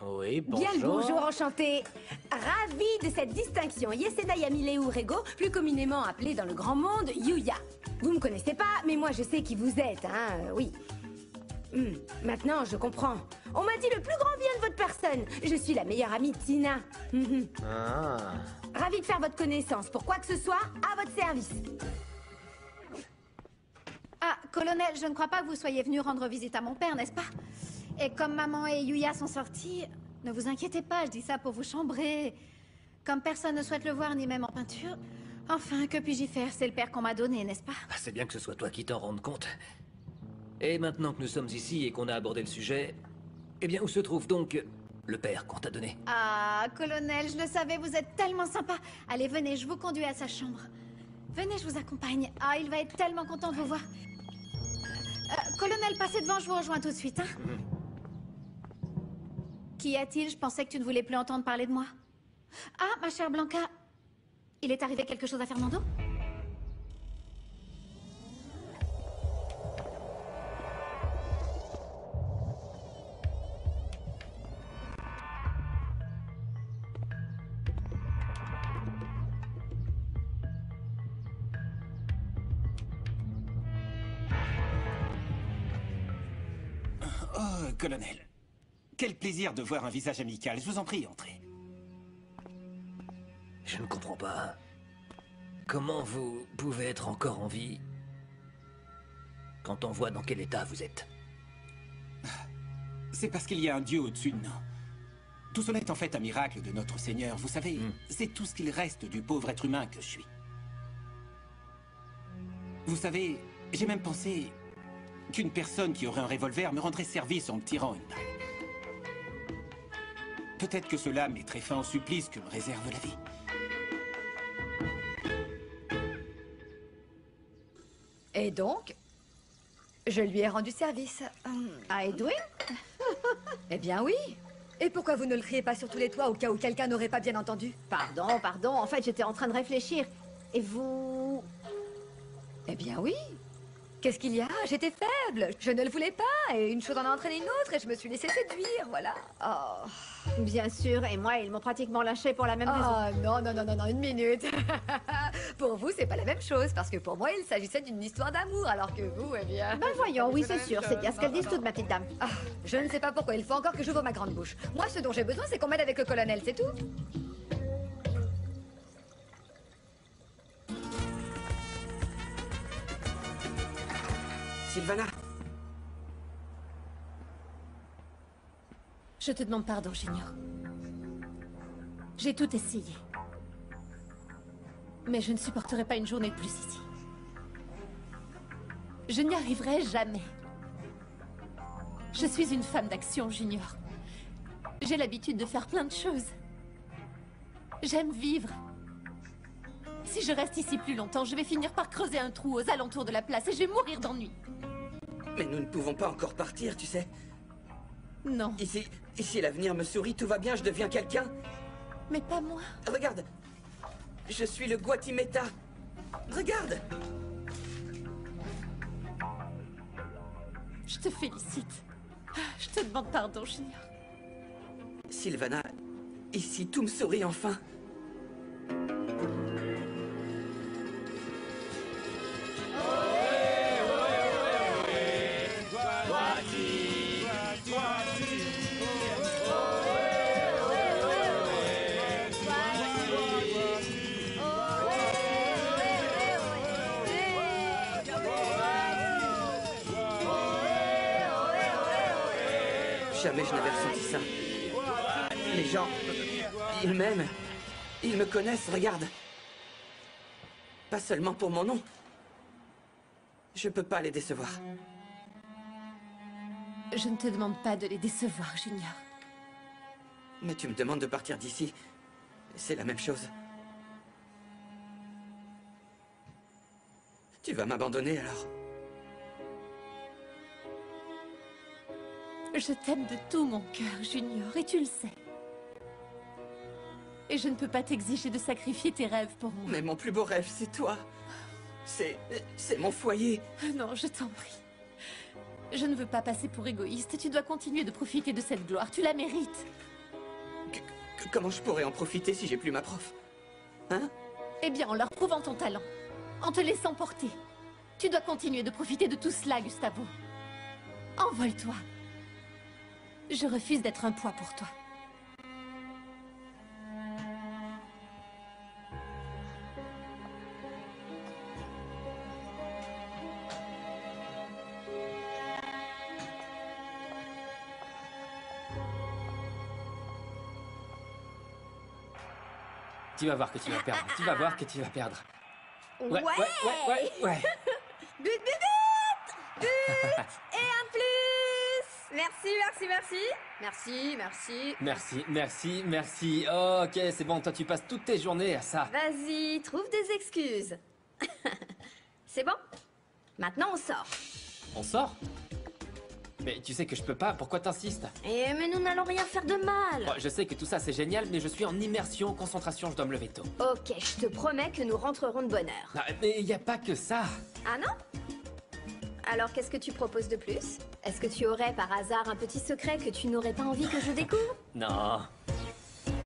Oui, bonjour. Bien le bonjour, enchanté. Ravi de cette distinction. Yesena Yamileu Rego, plus communément appelé dans le grand monde Yuya. Vous me connaissez pas, mais moi je sais qui vous êtes, hein, oui. Maintenant, je comprends. On m'a dit le plus grand bien de votre personne. Je suis la meilleure amie de Tina. Ah. Ravi de faire votre connaissance. Pour quoi que ce soit, à votre service. Ah, colonel, je ne crois pas que vous soyez venu rendre visite à mon père, n'est-ce pas? Et comme maman et Yuya sont sortis, ne vous inquiétez pas, je dis ça pour vous chambrer. Comme personne ne souhaite le voir, ni même en peinture, enfin, que puis-je y faire? C'est le père qu'on m'a donné, n'est-ce pas? Ah, c'est bien que ce soit toi qui t'en rendes compte. Et maintenant que nous sommes ici et qu'on a abordé le sujet, eh bien, où se trouve donc le père qu'on t'a donné? Ah, colonel, je le savais, vous êtes tellement sympa. Allez, venez, je vous conduis à sa chambre. Venez, je vous accompagne. Ah, il va être tellement content de vous voir. Colonel, passez devant, je vous rejoins tout de suite, hein. Qu'y a-t-il? Je pensais que tu ne voulais plus entendre parler de moi. Ah, ma chère Blanca, il est arrivé quelque chose à Fernando? Oh, colonel. Quel plaisir de voir un visage amical. Je vous en prie, entrez. Je ne comprends pas. Comment vous pouvez être encore en vie quand on voit dans quel état vous êtes? C'est parce qu'il y a un dieu au-dessus de nous. Tout cela est en fait un miracle de notre Seigneur. Vous savez, c'est tout ce qu'il reste du pauvre être humain que je suis. Vous savez, j'ai même pensé qu'une personne qui aurait un revolver me rendrait service en me tirant une balle. Peut-être que cela mettrait fin au supplice que me réserve la vie. Et donc, je lui ai rendu service. À Edwin? Eh bien oui. Et pourquoi vous ne le criez pas sur tous les toits au cas où quelqu'un n'aurait pas bien entendu? Pardon, en fait j'étais en train de réfléchir. Et vous... Eh bien oui. Qu'est-ce qu'il y a? J'étais faible. Je ne le voulais pas. Et une chose en a entraîné une autre et je me suis laissée séduire, voilà. Oh. Bien sûr, et moi ils m'ont pratiquement lâché pour la même raison. Oh non, une minute. Pour vous, c'est pas la même chose, parce que pour moi, il s'agissait d'une histoire d'amour, alors que vous, eh bien... Ben voyons, oui c'est sûr, c'est bien ce qu'elles disent toutes, ma petite dame. Ah, je ne sais pas pourquoi, il faut encore que j'ouvre ma grande bouche. Moi, ce dont j'ai besoin, c'est qu'on m'aide avec le colonel, c'est tout. Sylvana! Je te demande pardon, Junior. J'ai tout essayé. Mais je ne supporterai pas une journée de plus ici. Je n'y arriverai jamais. Je suis une femme d'action, Junior. J'ai l'habitude de faire plein de choses. J'aime vivre. Si je reste ici plus longtemps, je vais finir par creuser un trou aux alentours de la place et je vais mourir d'ennui. Mais nous ne pouvons pas encore partir, tu sais. Non. Ici l'avenir me sourit, tout va bien, je deviens quelqu'un. Mais pas moi. Regarde. Je suis le Guatimeta. Regarde. Je te félicite. Je te demande pardon, Junior. Sylvana, ici tout me sourit enfin. Jamais je n'avais ressenti ça. Les gens, ils m'aiment. Ils me connaissent, regarde. Pas seulement pour mon nom. Je peux pas les décevoir. Je ne te demande pas de les décevoir, Junior. Mais tu me demandes de partir d'ici. C'est la même chose. Tu vas m'abandonner alors? Je t'aime de tout mon cœur, Junior, et tu le sais. Et je ne peux pas t'exiger de sacrifier tes rêves pour moi. Mais mon plus beau rêve, c'est toi. C'est mon foyer. Non, je t'en prie. Je ne veux pas passer pour égoïste. Tu dois continuer de profiter de cette gloire. Tu la mérites. Comment je pourrais en profiter si j'ai plus ma prof? Hein? Eh bien, en leur prouvant ton talent. En te laissant porter. Tu dois continuer de profiter de tout cela, Gustavo. Envole-toi. Je refuse d'être un poids pour toi. Tu vas voir que tu vas perdre. Tu vas voir que tu vas perdre. Ouais. Ouais. But, but, but! But! Et un plus! Merci, merci, merci. Merci, merci. Merci, merci, merci. Oh, ok, c'est bon, toi tu passes toutes tes journées à ça. Vas-y, trouve des excuses. C'est bon? Maintenant, on sort. On sort? Mais tu sais que je peux pas, pourquoi t'insistes? Mais nous n'allons rien faire de mal. Bon, je sais que tout ça c'est génial, mais je suis en immersion, concentration, je dois me lever tôt. Ok, je te promets que nous rentrerons de bonne heure. Ah, mais y a pas que ça. Ah non? Alors qu'est-ce que tu proposes de plus? Est-ce que tu aurais par hasard un petit secret que tu n'aurais pas envie que je découvre? Non,